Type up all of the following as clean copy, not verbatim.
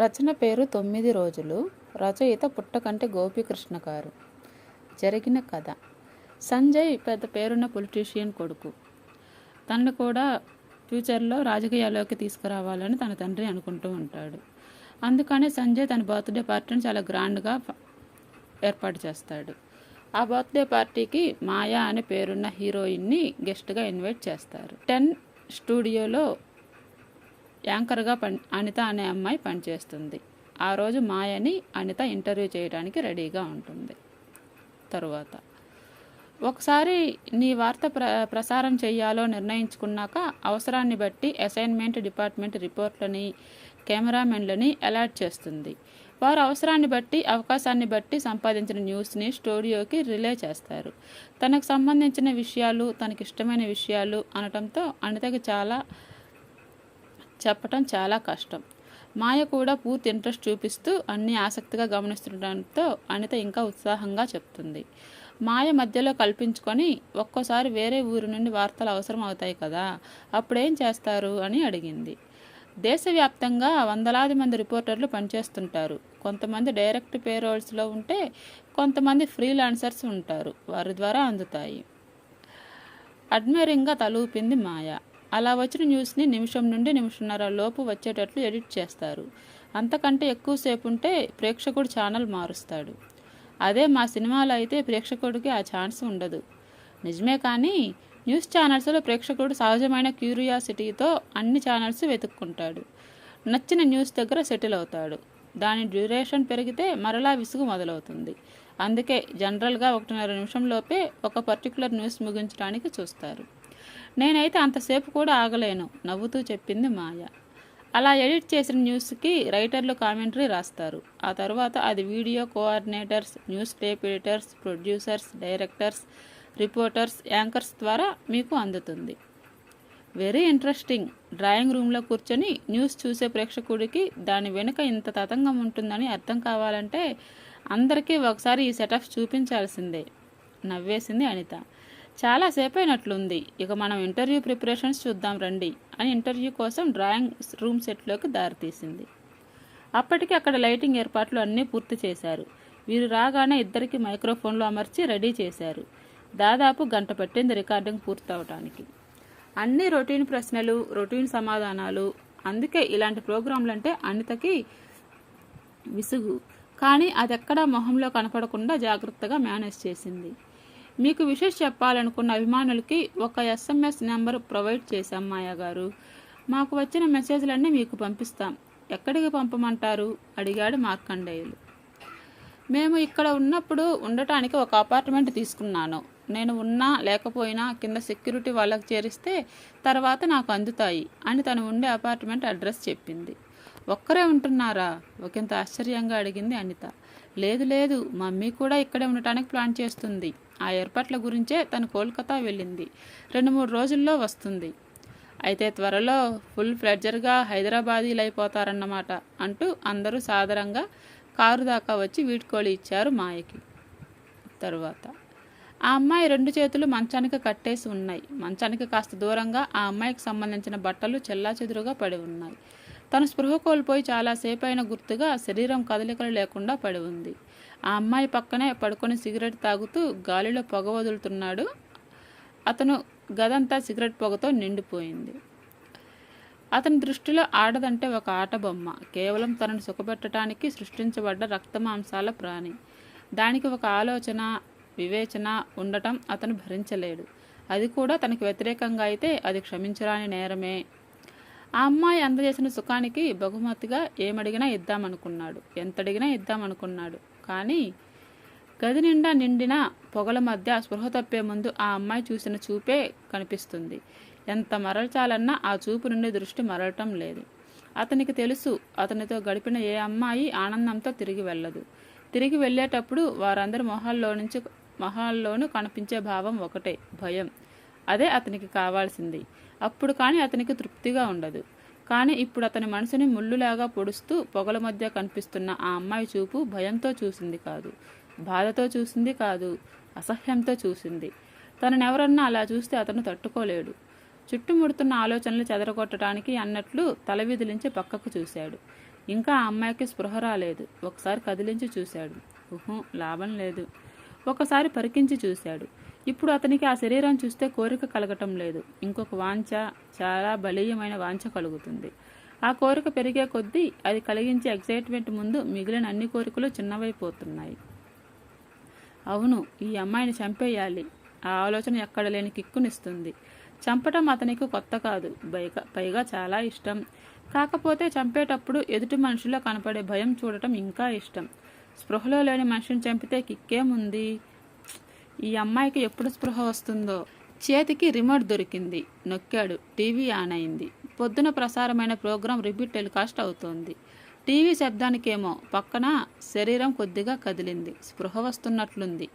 రచన పేరు 9 రోజులు. రచయిత పుట్టకంటి గోపీకృష్ణ గారు. జరిగిన కథ. సంజయ్ పెద్ద పేరున్న పొలిటీషియన్ కొడుకు. తనను కూడా ఫ్యూచర్లో రాజకీయాల్లోకి తీసుకురావాలని తన తండ్రి అనుకుంటూ ఉంటాడు. అందుకనే సంజయ్ తన బర్త్డే పార్టీని చాలా గ్రాండ్గా ఏర్పాటు చేస్తాడు. ఆ బర్త్డే పార్టీకి మాయా అనే పేరున్న హీరోయిన్ని గెస్ట్గా ఇన్వైట్ చేస్తారు. 10 స్టూడియోలో యాంకర్గా అనిత అనే అమ్మాయి పనిచేస్తుంది. ఆ రోజు మాయని అనిత ఇంటర్వ్యూ చేయడానికి రెడీగా ఉంటుంది. తరువాత ఒకసారి నీ వార్త ప్రసారం చేయాలో నిర్ణయించుకున్నాక అవసరాన్ని బట్టి అసైన్మెంట్ డిపార్ట్మెంట్ రిపోర్ట్లని కెమెరామెన్లని అలాట్ చేస్తుంది. వారు అవసరాన్ని బట్టి అవకాశాన్ని బట్టి సంపాదించిన న్యూస్ని స్టూడియోకి రిలే చేస్తారు. తనకు సంబంధించిన విషయాలు తనకిష్టమైన విషయాలు అనటంతో అనితకి చెప్పటం చాలా కష్టం. మాయ కూడా పూర్తి ఇంట్రెస్ట్ చూపిస్తూ అన్నీ ఆసక్తిగా గమనిస్తుండటంతో అనిత ఇంకా ఉత్సాహంగా చెప్తుంది. మాయ మధ్యలో కల్పించుకొని ఒక్కోసారి వేరే ఊరి నుండి వార్తలు అవసరం అవుతాయి కదా, అప్పుడేం చేస్తారు అని అడిగింది. దేశవ్యాప్తంగా వందలాది మంది రిపోర్టర్లు పనిచేస్తుంటారు. కొంతమంది డైరెక్ట్ పేరోల్స్లో ఉంటే కొంతమంది ఫ్రీలాన్సర్స్ ఉంటారు. వారి ద్వారా అందుతాయి. అడ్మైరింగ్గా తలూపింది మాయ. అలా వచ్చిన న్యూస్ని నిమిషం నుండి నిమిషంన్నర లోపు వచ్చేటట్లు ఎడిట్ చేస్తారు. అంతకంటే ఎక్కువసేపు ఉంటే ప్రేక్షకుడు ఛానల్ మారుస్తాడు. అదే మా సినిమాలో అయితే ప్రేక్షకుడికి ఆ ఛాన్స్ ఉండదు. నిజమే, కానీ న్యూస్ ఛానల్స్లో ప్రేక్షకుడు సహజమైన క్యూరియాసిటీతో అన్ని ఛానల్స్ వెతుక్కుంటాడు. నచ్చిన న్యూస్ దగ్గర సెటిల్ అవుతాడు. దాని డ్యూరేషన్ పెరిగితే మరలా విసుగు మొదలవుతుంది. అందుకే జనరల్గా 1.5 నిమిషంలోపే ఒక పర్టికులర్ న్యూస్ ముగించడానికి చూస్తారు. నేనైతే అంతసేపు కూడా ఆగలేను, నవ్వుతూ చెప్పింది మాయ. అలా ఎడిట్ చేసిన న్యూస్కి రైటర్లు కామెంటరీ రాస్తారు. ఆ తర్వాత అది video coordinators, news tape editors, producers, directors, reporters, anchors ద్వారా మీకు అందుతుంది. Very interesting. డ్రాయింగ్ రూమ్లో కూర్చొని న్యూస్ చూసే ప్రేక్షకుడికి దాని వెనుక ఇంత తతంగం ఉంటుందని అర్థం కావాలంటే అందరికీ ఒకసారి ఈ సెటప్ చూపించాల్సిందే, నవ్వేసింది అనిత. చాలాసేపు అయినట్లుంది, ఇక మనం ఇంటర్వ్యూ ప్రిపరేషన్స్ చూద్దాం రండి అని ఇంటర్వ్యూ కోసం డ్రాయింగ్ రూమ్ సెట్లోకి దారితీసింది. అప్పటికి అక్కడ లైటింగ్ ఏర్పాట్లు అన్నీ పూర్తి చేశారు. వీరు రాగానే ఇద్దరికి మైక్రోఫోన్లు అమర్చి రెడీ చేశారు. దాదాపు గంట పట్టింది రికార్డింగ్ పూర్తవటానికి. అన్ని రొటీన్ ప్రశ్నలు, రొటీన్ సమాధానాలు. అందుకే ఇలాంటి ప్రోగ్రాంలంటే అనితకి విసుగు. కానీ అదెక్కడా మొహంలో కనపడకుండా జాగ్రత్తగా మేనేజ్ చేసింది. మీకు విషయం చెప్పాలనుకున్న అభిమానులకి ఒక SMS నెంబర్ ప్రొవైడ్ చేశాం మాయా గారు. మాకు వచ్చిన మెసేజ్లన్నీ మీకు పంపిస్తాం. ఎక్కడికి పంపమంటారు అడిగాడు మార్కండేయులు. మేము ఇక్కడ ఉన్నప్పుడు ఉండటానికి ఒక అపార్ట్మెంట్ తీసుకున్నాను. నేను ఉన్నా లేకపోయినా కింద సెక్యూరిటీ వాళ్ళకి చేరిస్తే తర్వాత నాకు అందుతాయి అని తను ఉండే అపార్ట్మెంట్ అడ్రస్ చెప్పింది. ఒక్కరే ఉంటున్నారా? ఒకంత ఆశ్చర్యంగా అడిగింది అనిత. లేదు, మమ్మీ కూడా ఇక్కడే ఉండటానికి ప్లాన్ చేస్తుంది. ఆ ఏర్పాట్ల గురించే తను కోల్కతా వెళ్ళింది. 2-3 రోజుల్లో వస్తుంది. అయితే త్వరలో ఫుల్ ఫ్లెడ్జర్గా హైదరాబాదీలైపోతారన్నమాట అంటూ అందరూ సాదరంగా కారు దాకా వచ్చి వీడ్కోలు ఇచ్చారు మాయకి. తరువాత ఆ అమ్మాయి 2 చేతులు మంచానికి కట్టేసి ఉన్నాయి. మంచానికి కాస్త దూరంగా ఆ అమ్మాయికి సంబంధించిన బట్టలు చెల్లాచెదురుగా పడి ఉన్నాయి. తను స్పృహ కోల్పోయి చాలాసేపు అయిన గుర్తుగా శరీరం కదలికలు లేకుండా పడి ఉంది. ఆ అమ్మాయి పక్కనే పడుకొని సిగరెట్ తాగుతూ గాలిలో పొగ వదులుతున్నాడు. అతను గదంతా సిగరెట్ పొగతో నిండిపోయింది. అతని దృష్టిలో ఆడదంటే ఒక ఆట బొమ్మ, కేవలం తనను సుఖపెట్టడానికి సృష్టించబడ్డ రక్తమాంసాల ప్రాణి. దానికి ఒక ఆలోచన, వివేచన ఉండటం అతను భరించలేడు. అది కూడా తనకి వ్యతిరేకంగా అయితే అది క్షమించరాని నేరమే. ఆ అమ్మాయి అందజేసిన సుఖానికి బహుమతిగా ఏమడిగినా ఇద్దామనుకున్నాడు, ఎంతడిగినా ఇద్దామనుకున్నాడు. కానీ గది నిండా నిండిన పొగల మధ్య స్పృహ తప్పే ముందు ఆ అమ్మాయి చూసిన చూపే కనిపిస్తుంది. ఎంత మరల్చాలన్నా ఆ చూపు నుండి దృష్టి మరలటం లేదు. అతనికి తెలుసు, అతనితో గడిపిన ఏ అమ్మాయి ఆనందంతో తిరిగి వెళ్ళదు. తిరిగి వెళ్ళేటప్పుడు వారందరి మొహాల్లోనూ కనిపించే భావం ఒకటే, భయం. అదే అతనికి కావాల్సింది. అప్పుడు కానీ అతనికి తృప్తిగా ఉండదు. కానీ ఇప్పుడు అతని మనసుని ముళ్ళులాగా పొడుస్తూ పొగల మధ్య కనిపిస్తున్న ఆ అమ్మాయి చూపు భయంతో చూసింది కాదు, బాధతో చూసింది కాదు, అసహ్యంతో చూసింది. తననెవరన్నా అలా చూస్తే అతను తట్టుకోలేడు. చుట్టుముడుతున్న ఆలోచనలు చెదరగొట్టడానికి అన్నట్లు తల విదిలించి పక్కకు చూశాడు. ఇంకా ఆ అమ్మాయికి స్పృహ రాలేదు. ఒకసారి కదిలించి చూశాడు. లాభం లేదు. ఒకసారి పరికించి చూశాడు. ఇప్పుడు అతనికి ఆ శరీరం చూస్తే కోరిక కలగటం లేదు. ఇంకొక వాంఛ, చాలా బలీయమైన వాంఛ కలుగుతుంది. ఆ కోరిక పెరిగే కొద్దీ అది కలిగించే ఎక్సైట్మెంట్ ముందు మిగిలిన అన్ని కోరికలు చిన్నవైపోతున్నాయి. అవును, ఈ అమ్మాయిని చంపేయాలి. ఆ ఆలోచన ఎక్కడ లేని కిక్కునిస్తుంది. చంపటం అతనికి కొత్త కాదు, పైగా చాలా ఇష్టం. కాకపోతే చంపేటప్పుడు ఎదుటి మనుషుల్లో కనపడే భయం చూడటం ఇంకా ఇష్టం. స్పృహలో లేని మనిషిని చంపితే కిక్కేముంది? ఈ అమ్మాయికి ఎప్పుడు స్పృహ వస్తుందో. చేతికి రిమోట్ దొరికింది. నొక్కాడు. టీవీ ఆన్ అయింది. పొద్దున ప్రసారమైన ప్రోగ్రాం రిపీట్ టెలికాస్ట్ అవుతోంది. టీవీ శబ్దానికేమో పక్కన శరీరం కొద్దిగా కదిలింది. స్పృహ వస్తున్నట్లుంది.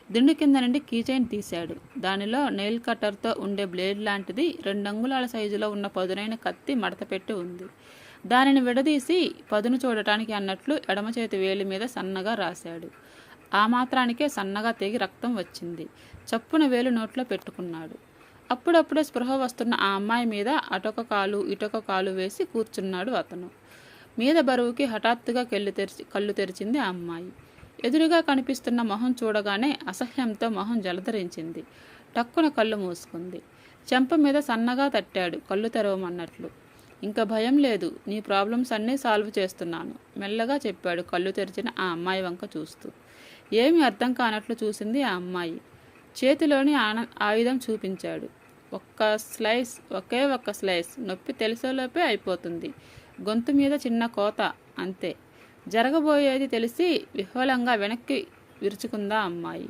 దిండు కింద నుండి కీచైన్ తీశాడు. దానిలో నెయిల్ కట్టర్తో ఉండే బ్లేడ్ లాంటిది 2 అంగుళాల సైజులో ఉన్న పదునైన కత్తి మడతపెట్టి ఉంది. దానిని విడదీసి పదును చూడటానికి అన్నట్లు ఎడమ చేతి వేలి మీద సన్నగా రాశాడు. ఆ మాత్రానికే సన్నగా తెగి రక్తం వచ్చింది. చప్పున వేలు నోట్లో పెట్టుకున్నాడు. అప్పుడప్పుడే స్పృహ వస్తున్న ఆ అమ్మాయి మీద అటొక కాలు ఇటొక కాలు వేసి కూర్చున్నాడు అతను. మీద బరువుకి హఠాత్తుగా కళ్ళు తెరిచింది ఆ అమ్మాయి. ఎదురుగా కనిపిస్తున్న మొహం చూడగానే అసహ్యంతో మొహం జలధరించింది. టక్కున కళ్ళు మూసుకుంది. చెంప మీద సన్నగా తట్టాడు కళ్ళు తెరవమన్నట్లు. ఇంకా భయం లేదు, నీ ప్రాబ్లమ్స్ అన్నీ సాల్వ్ చేస్తున్నాను, మెల్లగా చెప్పాడు కళ్ళు తెరిచిన ఆ అమ్మాయి వంక చూస్తూ. ఏమీ అర్థం కానట్లు చూసింది ఆ అమ్మాయి. చేతిలోని ఆయుధం చూపించాడు. ఒకే ఒక్క స్లైస్, నొప్పి తెలిసేలోపే అయిపోతుంది. గొంతు మీద చిన్న కోత, అంతే. జరగబోయేది తెలిసి విహ్వలంగా వెనక్కి విరుచుకుందా అమ్మాయి.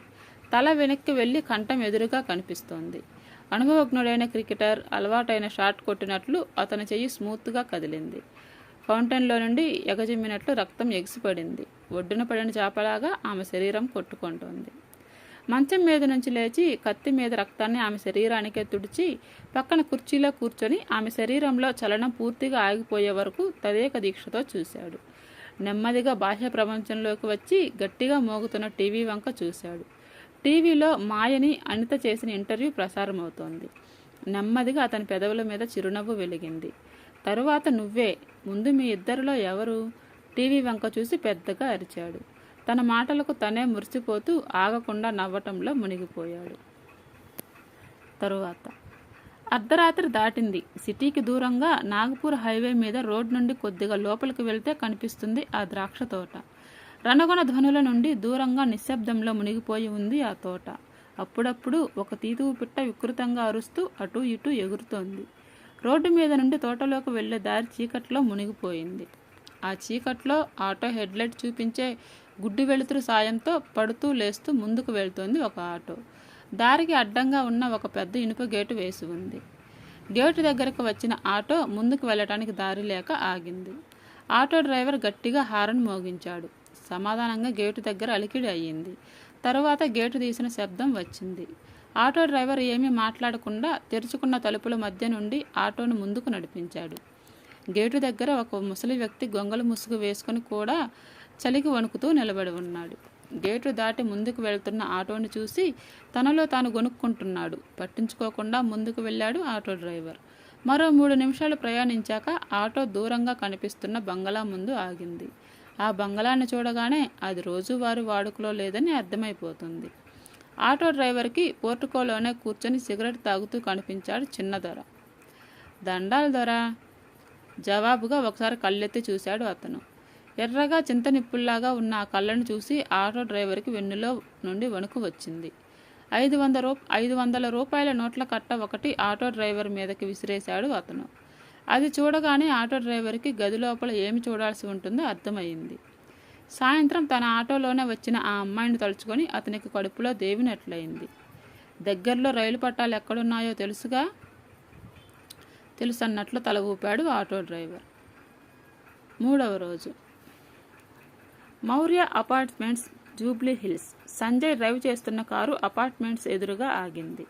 తల వెనక్కి వెళ్ళి కంఠం ఎదురుగా కనిపిస్తోంది. అనుభవజ్ఞుడైన క్రికెటర్ అలవాటైన షాట్ కొట్టినట్లు అతని చెయ్యి స్మూత్గా కదిలింది. ఫౌంటైన్లో నుండి ఎగజిమ్మినట్లు రక్తం ఎగిసిపడింది. ఒడ్డున పడిన చేపలాగా ఆమె శరీరం కొట్టుకుంటోంది. మంచం మీద నుంచి లేచి కత్తి మీద రక్తాన్ని ఆమె శరీరానికే తుడిచి పక్కన కుర్చీలో కూర్చొని ఆమె శరీరంలో చలనం పూర్తిగా ఆగిపోయే వరకు తదేక దీక్షతో చూశాడు. నెమ్మదిగా బాహ్య ప్రపంచంలోకి వచ్చి గట్టిగా మోగుతున్న టీవీ వంక చూశాడు. టీవీలో మాయని అనిత చేసిన ఇంటర్వ్యూ ప్రసారమవుతోంది. నెమ్మదిగా అతని పెదవుల మీద చిరునవ్వు వెలిగింది. తరువాత నువ్వే, ముందు మీ ఇద్దరిలో ఎవరు? టీవీ వంక చూసి పెద్దగా అరిచాడు. తన మాటలకు తనే మురిసిపోతూ ఆగకుండా నవ్వటంలో మునిగిపోయాడు. తరువాత అర్ధరాత్రి దాటింది. సిటీకి దూరంగా నాగపూర్ హైవే మీద రోడ్ నుండి కొద్దిగా లోపలికి వెళ్తే కనిపిస్తుంది ఆ ద్రాక్ష తోట. రణగొణ ధ్వనుల నుండి దూరంగా నిశ్శబ్దంలో మునిగిపోయి ఉంది ఆ తోట. అప్పుడప్పుడు ఒక తీతువు పిట్ట వికృతంగా అరుస్తూ అటూ ఇటూ ఎగురుతోంది. రోడ్డు మీద నుండి తోటలోకి వెళ్లే దారి చీకట్లో మునిగిపోయింది. ఆ చీకట్లో ఆటో హెడ్లైట్ చూపించే గుడ్డి వెలుతురు సాయంతో పడుతూ లేస్తూ ముందుకు వెళ్తోంది ఒక ఆటో. దారికి అడ్డంగా ఉన్న ఒక పెద్ద ఇనుప గేటు వేసి ఉంది. గేటు దగ్గరకు వచ్చిన ఆటో ముందుకు వెళ్ళటానికి దారి లేక ఆగింది. ఆటో డ్రైవర్ గట్టిగా హారన్ మోగించాడు. సమాధానంగా గేటు దగ్గర అలికిడి అయ్యింది. తరువాత గేటు తీసిన శబ్దం వచ్చింది. ఆటో డ్రైవర్ ఏమీ మాట్లాడకుండా తెరుచుకున్న తలుపుల మధ్య నుండి ఆటోను ముందుకు నడిపించాడు. గేటు దగ్గర ఒక ముసలి వ్యక్తి గొంగళి ముసుగు వేసుకుని కూడా చలికి వణుకుతూ నిలబడి ఉన్నాడు. గేటు దాటి ముందుకు వెళ్తున్న ఆటోని చూసి తనలో తాను గొనుక్కుంటున్నాడు. పట్టించుకోకుండా ముందుకు వెళ్ళాడు ఆటో డ్రైవర్. మరో 3 నిమిషాలు ప్రయాణించాక ఆటో దూరంగా కనిపిస్తున్న బంగళా ముందు ఆగింది. ఆ బంగళాన్ని చూడగానే అది రోజువారీ వాడుకలో లేదని అర్థమైపోతుంది. ఆటో డ్రైవర్కి పోర్టుకోలోనే కూర్చొని సిగరెట్ తాగుతూ కనిపించాడు చిన్న దొర. దండాలు దొర, జవాబుగా ఒకసారి కళ్ళెత్తి చూశాడు అతను. ఎర్రగా చింతనిప్పుల్లాగా ఉన్న ఆ కళ్ళను చూసి ఆటో డ్రైవర్కి వెన్నులో నుండి వణుకు వచ్చింది. 500 రూపాయల నోట్ల కట్ట ఒకటి ఆటో డ్రైవర్ మీదకి విసిరేశాడు అతను. అది చూడగానే ఆటో డ్రైవర్కి గది లోపల ఏమి చూడాల్సి ఉంటుందో అర్థమయ్యింది. సాయంత్రం తన ఆటోలోనే వచ్చిన ఆ అమ్మాయిని తలుచుకొని అతనికి కడుపులో దేవినట్లయింది. దగ్గరలో రైలు పట్టాలు ఎక్కడున్నాయో తెలుసన్నట్లు తల ఊపాడు ఆటో డ్రైవర్. 3వ రోజు Maurya apartments, Jubilee hills. Sanjay drive చేస్తున్న కారు అపార్ట్మెంట్స్ ఎదురుగా ఆగింది.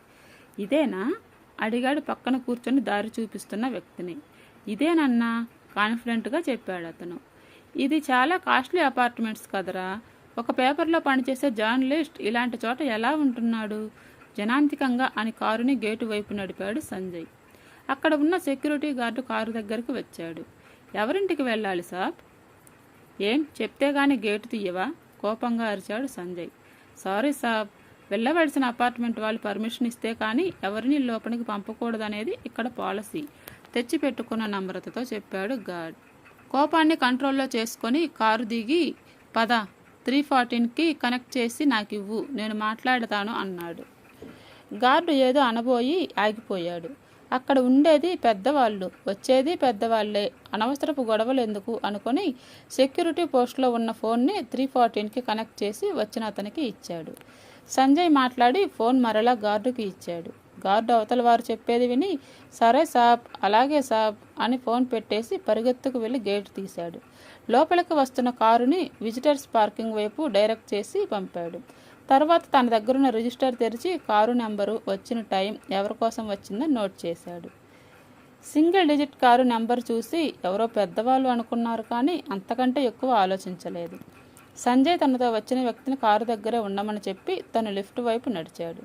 ఇదేనా? అడిగాడు పక్కన కూర్చొని దారి చూపిస్తున్న వ్యక్తిని. ఇదేనన్నా, కాన్ఫిడెంట్గా చెప్పాడు అతను. ఇది చాలా కాస్ట్లీ అపార్ట్మెంట్స్ కదరా. ఒక పేపర్లో పనిచేసే జర్నలిస్ట్ ఇలాంటి చోట ఎలా ఉంటున్నాడు? జనాంతికంగా అని కారుని గేటు వైపు నడిపాడు సంజయ్. అక్కడ ఉన్న సెక్యూరిటీ గార్డు కారు దగ్గరికి వచ్చాడు. ఎవరింటికి వెళ్ళాలి సాబ్? ఏం చెప్తే గాని గేటు తీయవా? కోపంగా అరిచాడు సంజయ్. సారీ సాబ్, వెళ్ళవలసిన అపార్ట్మెంట్ వాళ్ళు పర్మిషన్ ఇస్తే కానీ ఎవరిని లోపలికి పంపకూడదనేది ఇక్కడ పాలసీ, తెచ్చిపెట్టుకున్న నమ్రతతో చెప్పాడు గార్డ్. కోపాన్ని కంట్రోల్లో చేసుకొని కారు దిగి, పద 314కి కనెక్ట్ చేసి నాకివ్వు, నేను మాట్లాడతాను అన్నాడు. గార్డు ఏదో అనబోయి ఆగిపోయాడు. అక్కడ ఉండేది పెద్దవాళ్ళు, వచ్చేది పెద్దవాళ్లే, అనవసరపు గొడవలు ఎందుకు అనుకొని సెక్యూరిటీ పోస్ట్లో ఉన్న ఫోన్ని 314కి కనెక్ట్ చేసి వచ్చిన అతనికి ఇచ్చాడు. సంజయ్ మాట్లాడి ఫోన్ మరలా గార్డుకి ఇచ్చాడు. గార్డు అవతల వారు చెప్పేది విని, సరే సాబ్, అలాగే సాబ్ అని ఫోన్ పెట్టేసి పరిగెత్తుకు వెళ్ళి గేటు తీశాడు. లోపలికి వస్తున్న కారుని విజిటర్స్ పార్కింగ్ వైపు డైరెక్ట్ చేసి పంపాడు. తర్వాత తన దగ్గరున్న రిజిస్టర్ తెరిచి కారు నెంబరు, వచ్చిన టైం, ఎవరి కోసం వచ్చిందని నోట్ చేశాడు. సింగిల్ డిజిట్ కారు నెంబర్ చూసి ఎవరో పెద్దవాళ్ళు అనుకున్నారు, కానీ అంతకంటే ఎక్కువ ఆలోచించలేదు. సంజయ్ తనతో వచ్చిన వ్యక్తిని కారు దగ్గరే ఉండమని చెప్పి తను లిఫ్ట్ వైపు నడిచాడు.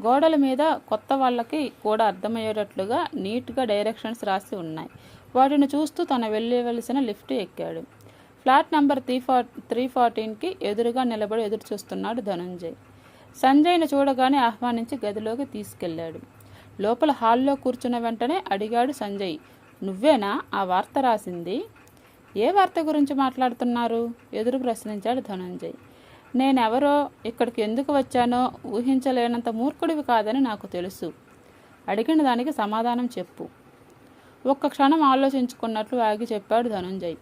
గోడల మీద కొత్త వాళ్ళకి కూడా అర్థమయ్యేటట్లుగా నీట్గా డైరెక్షన్స్ రాసి ఉన్నాయి. వాటిని చూస్తూ తను వెళ్ళవలసిన లిఫ్ట్ ఎక్కాడు. ఫ్లాట్ నెంబర్ 314కి ఎదురుగా నిలబడి ఎదురు చూస్తున్నాడు ధనుంజయ్. సంజయ్ను చూడగానే ఆహ్వానించి గదిలోకి తీసుకెళ్లాడు. లోపల హాల్లో కూర్చున్న వెంటనే అడిగాడు సంజయ్, నువ్వేనా ఆ వార్త రాసింది? ఏ వార్త గురించి మాట్లాడుతున్నారు? ఎదురు ప్రశ్నించాడు ధనుంజయ్. నేనెవరో, ఇక్కడికి ఎందుకు వచ్చానో ఊహించలేనంత మూర్ఖుడివి కాదని నాకు తెలుసు. అడిగిన దానికి సమాధానం చెప్పు. ఒక్క క్షణం ఆలోచించుకున్నట్లు ఆగి చెప్పాడు ధనుంజయ్.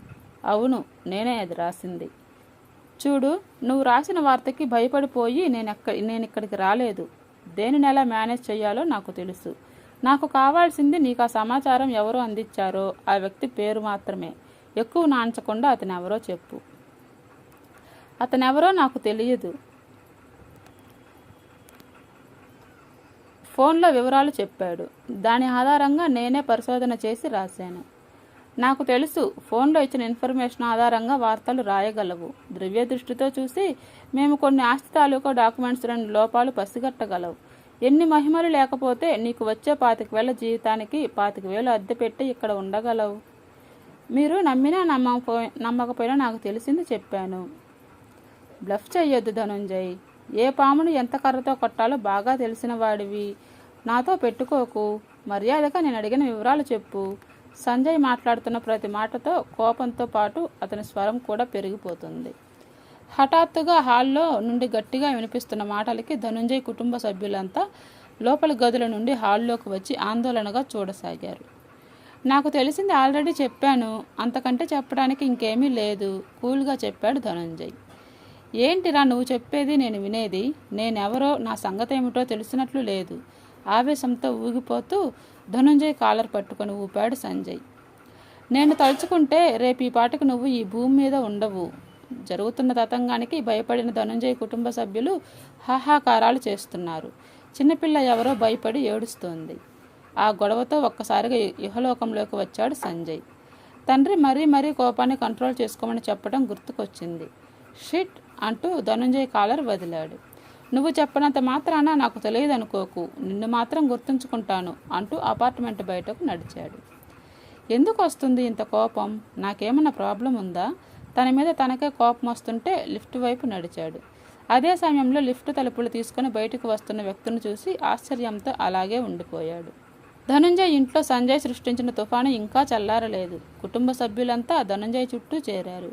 అవును, నేనే అది రాసింది. చూడు, నువ్వు రాసిన వార్తకి భయపడిపోయి నేను ఇక్కడికి రాలేదు. దేనిని ఎలా మేనేజ్ చేయాలో నాకు తెలుసు. నాకు కావాల్సింది నీకు ఆ సమాచారం ఎవరో అందించారో ఆ వ్యక్తి పేరు మాత్రమే. ఎక్కువ నాంచకుండా అతనెవరో చెప్పు. అతనెవరో నాకు తెలియదు. ఫోన్లో వివరాలు చెప్పాడు. దాని ఆధారంగా నేనే పరిశోధన చేసి రాశాను. నాకు తెలుసు, ఫోన్లో ఇచ్చిన ఇన్ఫర్మేషన్ ఆధారంగా వార్తలు రాయగలవు. ద్రవ్య దృష్టితో చూసి మేము కొన్ని ఆస్తి తాలూకా డాక్యుమెంట్స్ 2 లోపాలు పసిగట్టగలవు. ఎన్ని మహిమలు లేకపోతే నీకు వచ్చే 25,000 జీవితానికి 25,000 అద్దె పెట్టి ఇక్కడ ఉండగలవు. మీరు నమ్మినా నమ్మకపోయినా నాకు తెలిసింది చెప్పాను. బ్లఫ్ చెయ్యొద్దు ధనుంజయ్. ఏ పామును ఎంత కర్రతో కొట్టాలో బాగా తెలిసిన వాడివి. నాతో పెట్టుకోకు. మర్యాదగా నేను అడిగిన వివరాలు చెప్పు. సంజయ్ మాట్లాడుతున్న ప్రతి మాటతో కోపంతో పాటు అతని స్వరం కూడా పెరిగిపోతుంది. హఠాత్తుగా హాల్లో నుండి గట్టిగా వినిపిస్తున్న మాటలకి ధనుంజయ్ కుటుంబ సభ్యులంతా లోపలి గదుల నుండి హాల్లోకి వచ్చి ఆందోళనగా చూడసాగారు. నాకు తెలిసింది ఆల్రెడీ చెప్పాను, అంతకంటే చెప్పడానికి ఇంకేమీ లేదు, కూల్గా చెప్పాడు ధనుంజయ్. ఏంటిరా నువ్వు చెప్పేది నేను వినేది? నేనెవరో, నా సంగతేమిటో తెలిసినట్లు లేదు. ఆవేశంతో ఊగిపోతూ ధనుంజయ్ కాలర్ పట్టుకొని ఊపాడు సంజయ్. నేను తలుచుకుంటే రేపు ఈ పాటికి నువ్వు ఈ భూమి మీద ఉండవు. జరుగుతున్న తతంగానికి భయపడిన ధనుంజయ్ కుటుంబ సభ్యులు హాహాకారాలు చేస్తున్నారు. చిన్నపిల్ల ఎవరో భయపడి ఏడుస్తోంది. ఆ గొడవతో ఒక్కసారిగా ఇహలోకంలోకి వచ్చాడు సంజయ్. తండ్రి మరీ కోపాన్ని కంట్రోల్ చేసుకోమని చెప్పడం గుర్తుకొచ్చింది. షిట్ అంటూ ధనుంజయ్ కాలర్ వదిలాడు. నువ్వు చెప్పనంత మాత్రాన నాకు తెలియదు అనుకోకు, నిన్ను మాత్రం గుర్తుంచుకుంటాను అంటూ అపార్ట్మెంట్ బయటకు నడిచాడు. ఎందుకు వస్తుంది ఇంత కోపం? నాకేమన్నా ప్రాబ్లం ఉందా? తన మీద తనకే కోపం వస్తుంటే లిఫ్ట్ వైపు నడిచాడు. అదే సమయంలో లిఫ్ట్ తలుపులు తీసుకుని బయటకు వస్తున్న వ్యక్తిని చూసి ఆశ్చర్యంతో అలాగే ఉండిపోయాడు. ధనుంజయ్ ఇంట్లో సంజయ్ సృష్టించిన తుఫాను ఇంకా చల్లారలేదు. కుటుంబ సభ్యులంతా ధనుంజయ్ చుట్టూ చేరారు.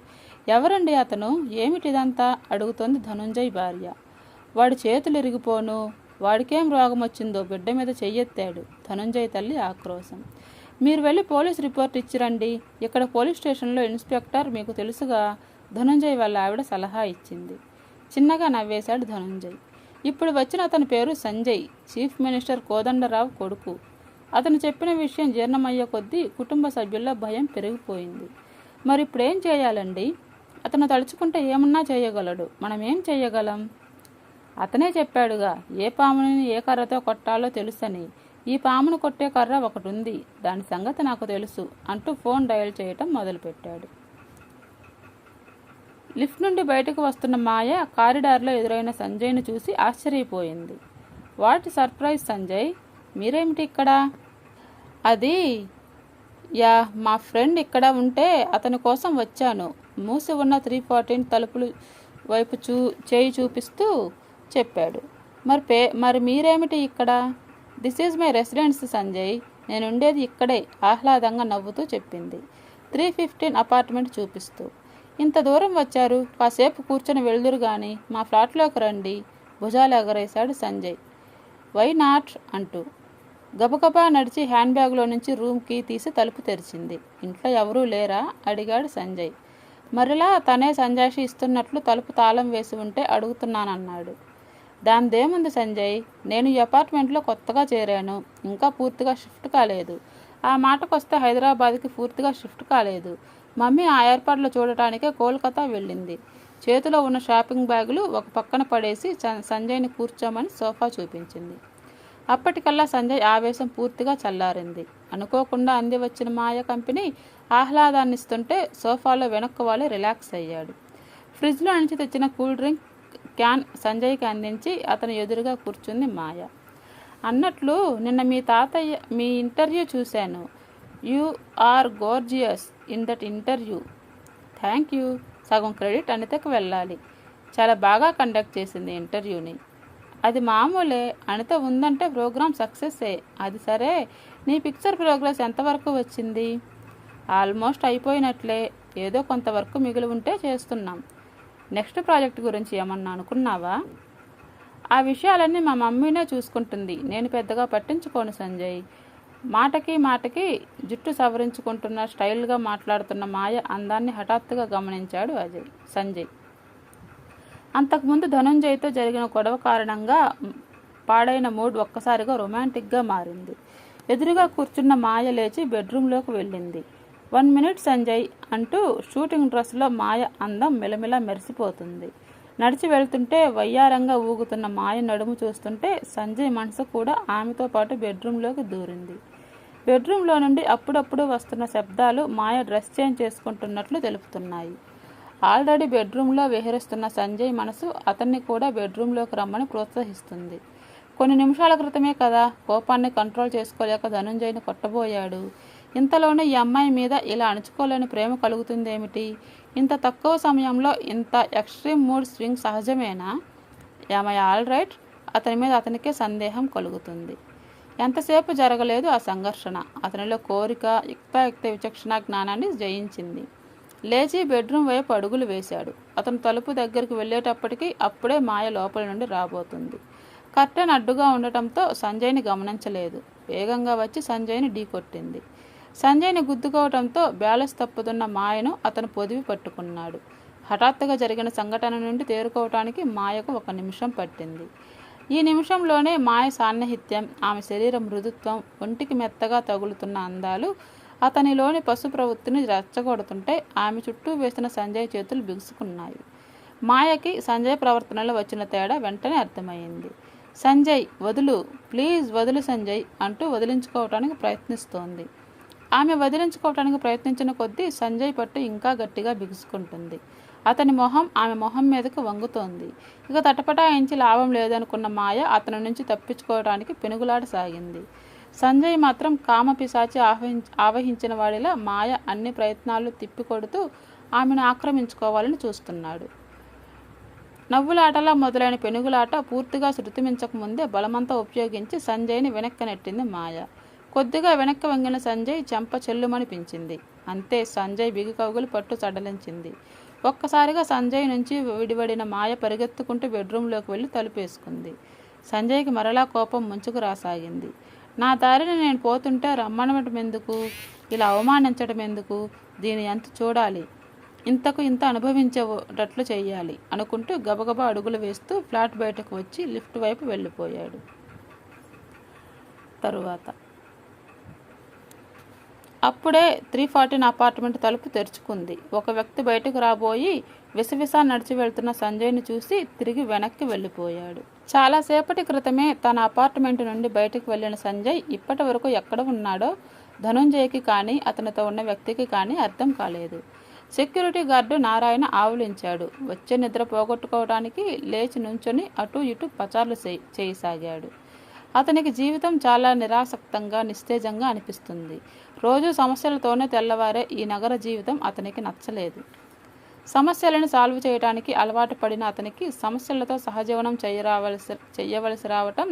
ఎవరండి అతను? ఏమిటిదంతా అడుగుతోంది ధనుంజయ్ భార్య. వాడి చేతులు ఇరిగిపోను, వాడికేం రోగం వచ్చిందో బిడ్డ మీద చెయ్యెత్తాడు ధనుంజయ్ తల్లి ఆక్రోశం. మీరు వెళ్ళి పోలీస్ రిపోర్ట్ ఇచ్చిరండి. ఇక్కడ పోలీస్ స్టేషన్లో ఇన్స్పెక్టర్ మీకు తెలుసుగా, ధనుంజయ్ వాళ్ళ ఆవిడ సలహా ఇచ్చింది. చిన్నగా నవ్వేశాడు ధనుంజయ్. ఇప్పుడు వచ్చిన అతని పేరు సంజయ్, చీఫ్ మినిస్టర్ కోదండరావు కొడుకు. అతను చెప్పిన విషయం జీర్ణమయ్యే కొద్దీ కుటుంబ సభ్యుల్లో భయం పెరిగిపోయింది. మరి ఇప్పుడేం చేయాలండి? అతను తలుచుకుంటే ఏమన్నా చేయగలడు, మనం ఏం చేయగలం? అతనే చెప్పాడుగా, ఏ పాముని ఏ కర్రతో కొట్టాలో తెలుసని. ఈ పామును కొట్టే కర్ర ఒకటి ఉంది, దాని సంగతి నాకు తెలుసు అంటూ ఫోన్ డయల్ చేయటం మొదలుపెట్టాడు. లిఫ్ట్ నుండి బయటకు వస్తున్న మాయ కారిడార్లో ఎదురైన సంజయ్ను చూసి ఆశ్చర్యపోయింది. వాట్ సర్ప్రైజ్ సంజయ్, మీరేమిటి ఇక్కడ? అది మా ఫ్రెండ్ ఇక్కడ ఉంటే అతని కోసం వచ్చాను. మూసి ఉన్న 314 తలుపులు వైపు చేయి చూపిస్తూ చెప్పాడు. మరి మీరేమిటి ఇక్కడ? This is my residence Sanjay, నేనుండేది ఇక్కడే, ఆహ్లాదంగా నవ్వుతూ చెప్పింది 315 అపార్ట్మెంట్ చూపిస్తూ. ఇంత దూరం వచ్చారు, కాసేపు కూర్చొని వెళ్దురు గాని మా ఫ్లాట్లోకి రండి, భుజాలు ఎగరేశాడు సంజయ్. వై నాట్ అంటూ. గబగబా నడిచి హ్యాండ్ బ్యాగ్లో నుంచి రూమ్కి తీసి తలుపు తెరిచింది. ఇంట్లో ఎవరూ లేరా అడిగాడు సంజయ్. మరిలా తనే సంజాషి ఇస్తున్నట్లు తలుపు తాళం వేసి ఉంటే అడుగుతున్నానన్నాడు. దానిదేముంది సంజయ్, నేను ఈ అపార్ట్మెంట్లో కొత్తగా చేరాను, ఇంకా పూర్తిగా షిఫ్ట్ కాలేదు. ఆ మాటకొస్తే హైదరాబాద్కి పూర్తిగా షిఫ్ట్ కాలేదు. మమ్మీ ఆ ఏర్పాట్లు చూడటానికే కోల్కతా వెళ్ళింది. చేతిలో ఉన్న షాపింగ్ బ్యాగులు ఒక పక్కన పడేసి సంజయ్ని కూర్చోమని సోఫా చూపించింది. అప్పటికల్లా సంజయ్ ఆవేశం పూర్తిగా చల్లారింది. అనుకోకుండా అంది వచ్చిన మాయ కంపెనీ ఆహ్లాదాన్నిస్తుంటే సోఫాలో వెనక్కు వాలి రిలాక్స్ అయ్యాడు. ఫ్రిడ్జ్లో నుంచి తెచ్చిన కూల్ డ్రింక్ క్యాన్ సంజయ్కి అందించి అతను ఎదురుగా కూర్చుంది మాయ. అన్నట్లు నిన్న మీ ఇంటర్వ్యూ చూశాను. You are gorgeous in that interview. Thank you. సగం క్రెడిట్ అనితకు వెళ్ళాలి. చాలా బాగా కండక్ట్ చేసింది ఇంటర్వ్యూని. అది మామూలే, అనిత ఉందంటే ప్రోగ్రామ్ సక్సెస్సే. అది సరే, నీ పిక్చర్ ప్రోగ్రెస్ ఎంతవరకు వచ్చింది? ఆల్మోస్ట్ అయిపోయినట్లే, ఏదో కొంతవరకు మిగిలి ఉంటే చేస్తున్నాం. నెక్స్ట్ ప్రాజెక్ట్ గురించి ఏమన్నా అనుకున్నావా? ఆ విషయాలన్నీ మా మమ్మీనే చూసుకుంటుంది, నేను పెద్దగా పట్టించుకోను సంజయ్. మాటకి జుట్టు సవరించుకుంటున్న స్టైల్గా మాట్లాడుతున్న మాయ అందాన్ని హఠాత్తుగా గమనించాడు సంజయ్. అంతకుముందు ధనుంజయ్తో జరిగిన గొడవ కారణంగా పాడైన మూడ్ ఒక్కసారిగా రొమాంటిక్గా మారింది. ఎదురుగా కూర్చున్న మాయ లేచి బెడ్రూమ్లోకి వెళ్ళింది. 1 minute సంజయ్ అంటూ షూటింగ్ డ్రెస్లో మాయ అందం మెలమెలా మెరిసిపోతుంది. నడిచి వెళ్తుంటే వయ్యారంగా ఊగుతున్న మాయ నడుము చూస్తుంటే సంజయ్ మనసు కూడా ఆమెతో పాటు బెడ్రూమ్లోకి దూరింది. బెడ్రూమ్లో నుండి అప్పుడప్పుడు వస్తున్న శబ్దాలు మాయ డ్రెస్ చేంజ్ చేసుకుంటున్నట్లు తెలుపుతున్నాయి. ఆల్రెడీ బెడ్రూమ్లో విహరిస్తున్న సంజయ్ మనసు అతన్ని కూడా బెడ్రూమ్లోకి రమ్మని ప్రోత్సహిస్తుంది. కొన్ని నిమిషాల క్రితమే కదా కోపాన్ని కంట్రోల్ చేసుకోలేక ధనుంజయ్ని కొట్టబోయాడు. ఇంతలోనే ఈ అమ్మాయి మీద ఇలా అణుచుకోలేని ప్రేమ కలుగుతుందేమిటి? ఇంత తక్కువ సమయంలో ఇంత ఎక్స్ట్రీమ్ మూడ్ స్వింగ్ సహజమేనా? Am I all right? అతని మీద అతనికే సందేహం కలుగుతుంది. ఎంతసేపు జరగలేదు ఆ సంఘర్షణ. అతనిలో కోరిక యుక్తాయుక్త విచక్షణ జ్ఞానాన్ని జయించింది. లేచి బెడ్రూమ్ వైపు అడుగులు వేశాడు. అతను తలుపు దగ్గరికి వెళ్ళేటప్పటికీ అప్పుడే మాయ లోపల నుండి రాబోతుంది. కర్టెన్ అడ్డుగా ఉండటంతో సంజయ్ని గమనించలేదు. వేగంగా వచ్చి సంజయ్ని ఢీకొట్టింది. సంజయ్ని గుద్దుకోవడంతో బ్యాలెన్స్ తప్పుతున్న మాయను అతను పొదివి పట్టుకున్నాడు. హఠాత్తుగా జరిగిన సంఘటన నుండి తేరుకోవటానికి మాయకు 1 నిమిషం పట్టింది. ఈ నిమిషంలోనే మాయ సాన్నిహిత్యం, ఆమె శరీర మృదుత్వం, ఒంటికి మెత్తగా తగులుతున్న అందాలు అతనిలోని పశు ప్రవృత్తిని రెచ్చగొడుతుంటే ఆమె చుట్టూ వేసిన సంజయ్ చేతులు బిగుసుకున్నాయి. మాయకి సంజయ్ ప్రవర్తనలో వచ్చిన తేడా వెంటనే అర్థమైంది. సంజయ్ వదులు, ప్లీజ్ వదులు సంజయ్ అంటూ వదిలించుకోవటానికి ప్రయత్నిస్తోంది. ఆమె వదిలించుకోవటానికి ప్రయత్నించిన కొద్దీ సంజయ్ పట్టు ఇంకా గట్టిగా బిగుసుకుంటుంది. అతని మొహం ఆమె మొహం మీదకు వంగుతోంది. ఇక తటపటాయించి లాభం లేదనుకున్న మాయ అతని నుంచి తప్పించుకోవడానికి పెనుగులాడసాగింది. సంజయ్ మాత్రం కామపిశాచి ఆవహించిన వాడిలా మాయ అన్ని ప్రయత్నాలు తిప్పికొడుతూ ఆమెను ఆక్రమించుకోవాలని చూస్తున్నాడు. నవ్వులాటలా మొదలైన పెనుగులాట పూర్తిగా శృతిమించకముందే బలమంతా ఉపయోగించి సంజయ్ని వెనక్కి నెట్టింది మాయ. కొద్దిగా వెనక్కి వంగిన సంజయ్ చెంప చెల్లుమనిపించింది. అంతే, సంజయ్ బిగి కవుగులు పట్టు సడలించింది. ఒక్కసారిగా సంజయ్ నుంచి విడివడిన మాయ పరిగెత్తుకుంటూ బెడ్రూమ్లోకి వెళ్ళి తలుపేసుకుంది. సంజయ్కి మరలా కోపం ముంచుకు రాసాగింది. నా దారిని నేను పోతుంటే రమ్మనటం ఎందుకు? ఇలా అవమానించడం ఎందుకు? దీని ఎంత చూడాలి, ఇంతకు ఇంత అనుభవించేటట్లు చెయ్యాలి అనుకుంటూ గబగబా అడుగులు వేస్తూ ఫ్లాట్ బయటకు వచ్చి లిఫ్ట్ వైపు వెళ్ళిపోయాడు. తరువాత అప్పుడే 314 అపార్ట్మెంట్ తలుపు తెరుచుకుంది. ఒక వ్యక్తి బయటకు రాబోయి విసవిసా నడిచి వెళ్తున్న సంజయ్ని చూసి తిరిగి వెనక్కి వెళ్ళిపోయాడు. చాలాసేపటి క్రితమే తన అపార్ట్మెంట్ నుండి బయటకు వెళ్ళిన సంజయ్ ఇప్పటి వరకు ఎక్కడ ఉన్నాడో ధనుంజయ్కి కానీ అతనితో ఉన్న వ్యక్తికి కానీ అర్థం కాలేదు. సెక్యూరిటీ గార్డు నారాయణ ఆవులించాడు. వచ్చే నిద్ర పోగొట్టుకోవడానికి లేచి నుంచొని అటూ ఇటూ పచార్లు చేయసాగాడు. అతనికి జీవితం చాలా నిరాసక్తంగా నిస్తేజంగా అనిపిస్తుంది. రోజు సమస్యలతోనే తెల్లవారే ఈ నగర జీవితం అతనికి నచ్చలేదు. సమస్యలను సాల్వ్ చేయడానికి అలవాటు పడిన అతనికి సమస్యలతో సహజీవనం చెయ్యవలసి రావటం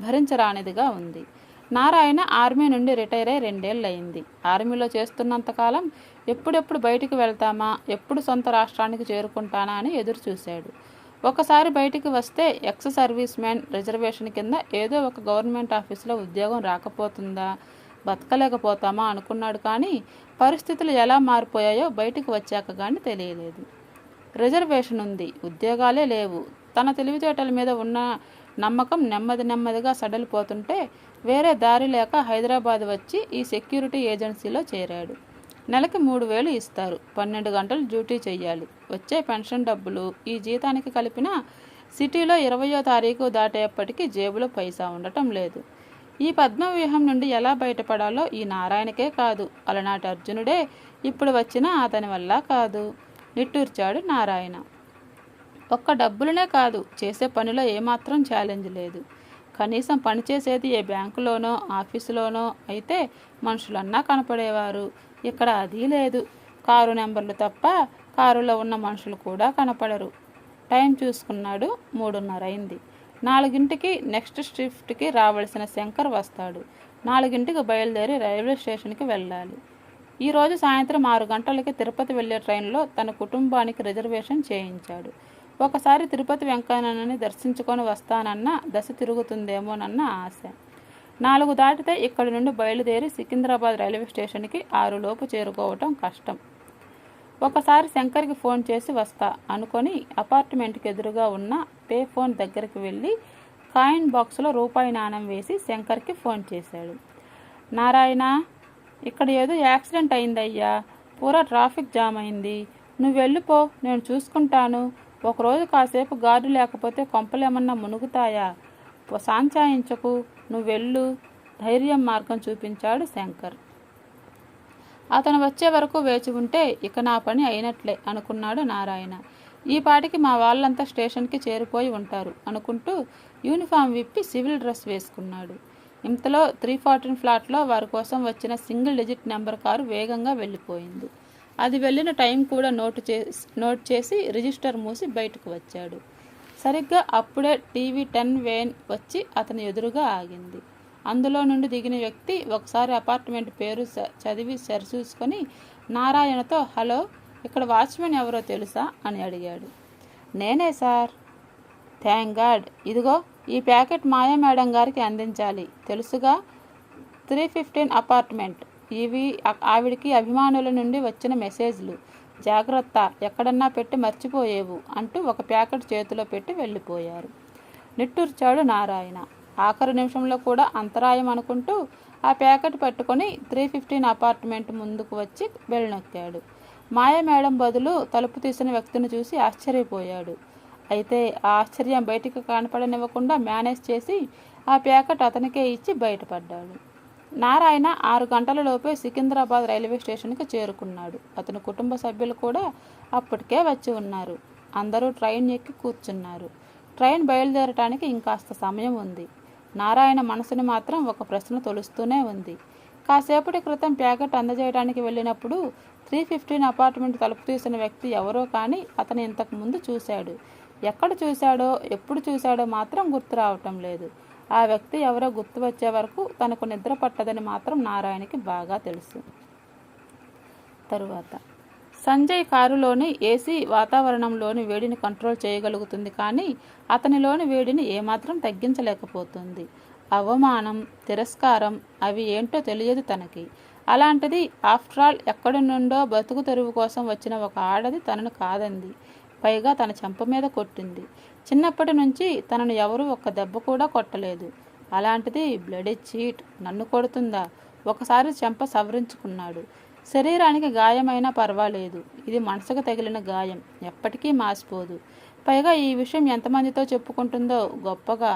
భరించరానిదిగా ఉంది. నారాయణ ఆర్మీ నుండి రిటైర్ అయి 2 ఏళ్ళు అయింది. ఆర్మీలో చేస్తున్నంతకాలం ఎప్పుడెప్పుడు బయటికి వెళ్తామా, ఎప్పుడు సొంత రాష్ట్రానికి చేరుకుంటానా అని ఎదురు చూశాడు. ఒకసారి బయటికి వస్తే ఎక్స్ సర్వీస్ మ్యాన్ రిజర్వేషన్ కింద ఏదో ఒక గవర్నమెంట్ ఆఫీసులో ఉద్యోగం రాకపోతుందా, బతకలేకపోతామా అనుకున్నాడు. కానీ పరిస్థితులు ఎలా మారిపోయాయో బయటికి వచ్చాక కానీ తెలియలేదు. రిజర్వేషన్ ఉంది, ఉద్యోగాలే లేవు. తన తెలివితేటల మీద ఉన్న నమ్మకం నెమ్మదిగా సడలిపోతుంటే వేరే దారి లేక హైదరాబాద్ వచ్చి ఈ సెక్యూరిటీ ఏజెన్సీలో చేరాడు. నెలకి 3,000 ఇస్తారు. 12 గంటలు డ్యూటీ చెయ్యాలి. వచ్చే పెన్షన్ డబ్బులు ఈ జీతానికి కలిపిన సిటీలో 20వ తారీఖు దాటేపటికి జేబులో పైసా ఉండటం లేదు. ఈ పద్మవ్యూహం నుండి ఎలా బయటపడాలో ఈ నారాయణకే కాదు, అలనాటి అర్జునుడే ఇప్పుడు వచ్చినా అతని వల్ల కాదు. నిట్టూర్చాడు నారాయణ. ఒక్క డబ్బులనే కాదు, చేసే పనిలో ఏమాత్రం ఛాలెంజ్ లేదు. కనీసం పనిచేసేది ఏ బ్యాంకులోనో ఆఫీసులోనో అయితే మనుషులన్నా కనపడేవారు. ఇక్కడ అది లేదు. కారు నెంబర్లు తప్ప కారులో ఉన్న మనుషులు కూడా కనపడరు. టైం చూసుకున్నాడు. 3:30 అయింది. 4ంటికి నెక్స్ట్ షిఫ్ట్కి రావలసిన శంకర్ వస్తాడు. 4ంటికి బయలుదేరి రైల్వే స్టేషన్కి వెళ్ళాలి. ఈరోజు సాయంత్రం 6 గంటలకి తిరుపతి వెళ్ళే ట్రైన్లో తన కుటుంబానికి రిజర్వేషన్ చేయించాడు. ఒకసారి తిరుపతి వెంకన్నని దర్శించుకొని వస్తానన్న దశ తిరుగుతుందేమోనన్న ఆశ. 4 దాటితే ఇక్కడి నుండి బయలుదేరి సికింద్రాబాద్ రైల్వే స్టేషన్కి 6 లోపు చేరుకోవటం కష్టం. ఒకసారి శంకర్కి ఫోన్ చేసి వస్తా అనుకొని అపార్ట్మెంట్కి ఎదురుగా ఉన్న పే ఫోన్ దగ్గరికి వెళ్ళి కాయిన్ బాక్స్లో రూపాయి నాణెం వేసి శంకర్కి ఫోన్ చేశాడు. నారాయణ, ఇక్కడ ఏదో యాక్సిడెంట్ అయిందయ్యా, పూరా ట్రాఫిక్ జామ్ అయింది. నువ్వు వెళ్ళిపో, నేను చూసుకుంటాను. ఒకరోజు కాసేపు గార్డు లేకపోతే కొంపలేమన్నా మునుగుతాయా? సాంచాయించకు, నువ్వెళ్ళు. ధైర్యం మార్గం చూపించాడు శంకర్. అతను వచ్చే వరకు వేచి ఉంటే ఇక నా పని అయినట్లే అనుకున్నాడు నారాయణ. ఈ పాటికి మా వాళ్ళంతా స్టేషన్కి చేరిపోయి ఉంటారు అనుకుంటూ యూనిఫామ్ విప్పి సివిల్ డ్రెస్ వేసుకున్నాడు. ఇంతలో 314 ఫ్లాట్లో వారి కోసం వచ్చిన సింగిల్ డిజిట్ నెంబర్ కారు వేగంగా వెళ్ళిపోయింది. అది వెళ్ళిన టైం కూడా నోట్ చేసి రిజిస్టర్ మూసి బయటకు వచ్చాడు. సరిగ్గా అప్పుడే టీవీ 10 వేన్ వచ్చి అతని ఎదురుగా ఆగింది. అందులో నుండి దిగిన వ్యక్తి ఒకసారి అపార్ట్మెంట్ పేరు చదివి సరిచూసుకొని నారాయణతో, హలో, ఇక్కడ వాచ్మెన్ ఎవరో తెలుసా అని అడిగాడు. నేనే సార్. Thank God. ఇదిగో ఈ ప్యాకెట్ మాయా మేడం గారికి అందించాలి, తెలుసుగా. 315 అపార్ట్మెంట్. ఇవి ఆవిడికి అభిమానుల నుండి వచ్చిన మెసేజ్లు. జాగ్రత్త, ఎక్కడన్నా పెట్టి మర్చిపోయేవు అంటూ ఒక ప్యాకెట్ చేతిలో పెట్టి వెళ్ళిపోయారు. నిట్టూర్చాడు నారాయణ. ఆఖరి నిమిషంలో కూడా అంతరాయం అనుకుంటూ ఆ ప్యాకెట్ పట్టుకొని 315 అపార్ట్మెంట్ ముందుకు వచ్చి వెళ్ళనొక్కాడు. మాయ మేడం బదులు తలుపు తీసిన వ్యక్తిని చూసి ఆశ్చర్యపోయాడు. అయితే ఆ ఆశ్చర్యం బయటికి కనపడనివ్వకుండా మేనేజ్ చేసి ఆ ప్యాకెట్ అతనికే ఇచ్చి బయటపడ్డాడు. నారాయణ 6 గంటలలోపే సికింద్రాబాద్ రైల్వే స్టేషన్కి చేరుకున్నాడు. అతని కుటుంబ సభ్యులు కూడా అప్పటికే వచ్చి ఉన్నారు. అందరూ ట్రైన్ ఎక్కి కూర్చున్నారు. ట్రైన్ బయలుదేరటానికి ఇంకాస్త సమయం ఉంది. నారాయణ మనసుని మాత్రం ఒక ప్రశ్న తొలుస్తూనే ఉంది. కాసేపటి క్రితం ప్యాకెట్ అందజేయడానికి వెళ్ళినప్పుడు 315 అపార్ట్మెంట్ తలుపు తీసిన వ్యక్తి ఎవరో కానీ అతను ఇంతకు ముందు చూశాడు. ఎక్కడ చూశాడో, ఎప్పుడు చూశాడో మాత్రం గుర్తు రావటం లేదు. ఆ వ్యక్తి ఎవరో గుర్తు వచ్చే వరకు తనకు నిద్ర పట్టదని మాత్రం నారాయణకి బాగా తెలుసు. తరువాత సంజయ్ కారులోని ఏసీ వాతావరణంలోని వేడిని కంట్రోల్ చేయగలుగుతుంది, కానీ అతనిలోని వేడిని ఏమాత్రం తగ్గించలేకపోతుంది. అవమానం, తిరస్కారం అవి ఏంటో తెలియదు తనకి. అలాంటిది ఆఫ్టర్ ఆల్ ఎక్కడి నుండో బతుకు తెరువు కోసం వచ్చిన ఒక ఆడది తనను కాదంది. పైగా తన చెంప మీద కొట్టింది. చిన్నప్పటి నుంచి తనను ఎవరూ ఒక్క దెబ్బ కూడా కొట్టలేదు. అలాంటిది బ్లడీ చీట్ నన్ను కొడుతుందా? ఒకసారి చెంప సవరించుకున్నాడు. శరీరానికి గాయమైనా పర్వాలేదు, ఇది మనసుకు తగిలిన గాయం ఎప్పటికీ మాసిపోదు. పైగా ఈ విషయం ఎంతమందితో చెప్పుకుంటుందో గొప్పగా.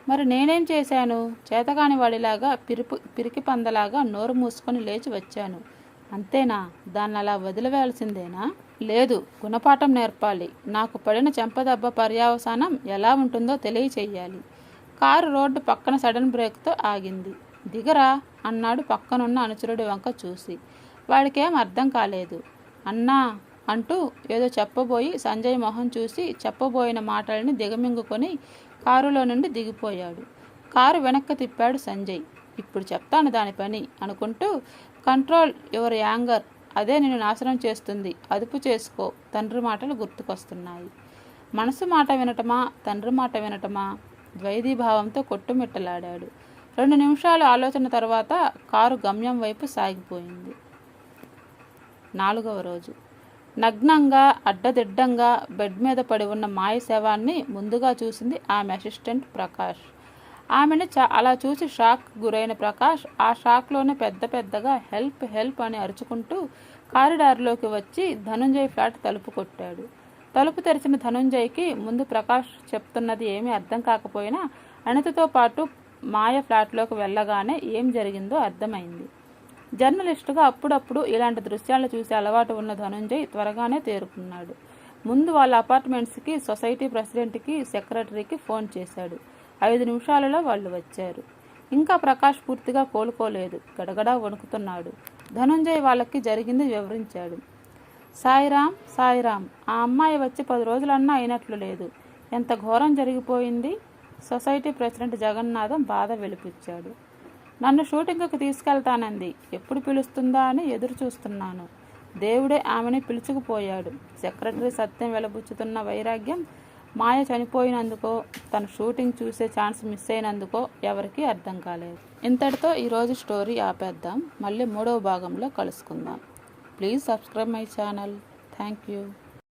మరి నేనేం చేశాను? చేతగాని వాడిలాగా పిరికి పందలాగా నోరు మూసుకొని లేచి వచ్చాను. అంతేనా? దాన్ని అలా వదిలివేయాల్సిందేనా? లేదు, గుణపాఠం నేర్పాలి. నాకు పడిన చెంపదెబ్బ పర్యవసానం ఎలా ఉంటుందో తెలియచెయ్యాలి. కారు రోడ్డు పక్కన సడన్ బ్రేక్తో ఆగింది. దిగరా అన్నాడు పక్కనున్న అనుచరుడి వంక చూసి. వాడికేం అర్థం కాలేదు. అన్నా అంటూ ఏదో చెప్పబోయి సంజయ్ మొహం చూసి చెప్పబోయిన మాటల్ని దిగమింగుకొని కారులో నుండి దిగిపోయాడు. కారు వెనక్కి తిప్పాడు సంజయ్. ఇప్పుడు చెప్తాను దాని పని అనుకుంటూ, కంట్రోల్ యువర్ యాంగర్, అదే నిన్ను నాశనం చేస్తుంది, అదుపు చేసుకో. తండ్రి మాటలు గుర్తుకొస్తున్నాయి. మనసు మాట వినటమా, తండ్రి మాట వినటమా? ద్వైధీభావంతో కొట్టుమిట్టలాడాడు. 2 నిమిషాల ఆలోచన తర్వాత కారు గమ్యం వైపు సాగిపోయింది. 4వ రోజు. నగ్నంగా అడ్డదిడ్డంగా బెడ్ మీద పడి ఉన్న మాయ శవాన్ని ముందుగా చూసింది ఆమె అసిస్టెంట్ ప్రకాష్. ఆమెను అలా చూసి షాక్ గురైన ప్రకాష్ ఆ షాక్లోనే పెద్దగా హెల్ప్ హెల్ప్ అని అరుచుకుంటూ కారిడార్లోకి వచ్చి ధనుంజయ్ ఫ్లాట్ తలుపు కొట్టాడు. తలుపు తెరిచిన ధనుంజయ్కి ముందు ప్రకాష్ చెప్తున్నది ఏమీ అర్థం కాకపోయినా అనితతో పాటు మాయ ఫ్లాట్లోకి వెళ్ళగానే ఏం జరిగిందో అర్థమైంది. జర్నలిస్టుగా అప్పుడప్పుడు ఇలాంటి దృశ్యాలను చూసే అలవాటు ఉన్న ధనుంజయ్ త్వరగానే తేరుకున్నాడు. ముందు వాళ్ళ అపార్ట్మెంట్స్కి, సొసైటీ ప్రెసిడెంట్కి, సెక్రటరీకి ఫోన్ చేశాడు. 5 నిమిషాలలో వాళ్ళు వచ్చారు. ఇంకా ప్రకాష్ పూర్తిగా కోలుకోలేదు. గడగడా వణుకుతున్నాడు. ధనుంజయ్ వాళ్ళకి జరిగింది వివరించాడు. సాయిరామ్, సాయిరామ్, ఆ అమ్మాయి వచ్చి 10 రోజులన్నా అయినట్లు లేదు. ఎంత ఘోరం జరిగిపోయింది. సొసైటీ ప్రెసిడెంట్ జగన్నాథం బాధ వెలిపించాడు. నన్ను షూటింగ్కి తీసుకెళ్తానంది. ఎప్పుడు పిలుస్తుందా అని ఎదురు చూస్తున్నాను. దేవుడే ఆమెని పిలుచుకుపోయాడు. సెక్రటరీ సత్యం వెలబుచ్చుతున్న వైరాగ్యం మాయ చనిపోయినందుకో, తన షూటింగ్ చూసే ఛాన్స్ మిస్ అయినందుకో ఎవరికీ అర్థం కాలేదు. ఇంతటితో ఈరోజు స్టోరీ ఆపేద్దాం. మళ్ళీ 3వ భాగంలో కలుసుకుందాం. Please subscribe my channel. Thank you.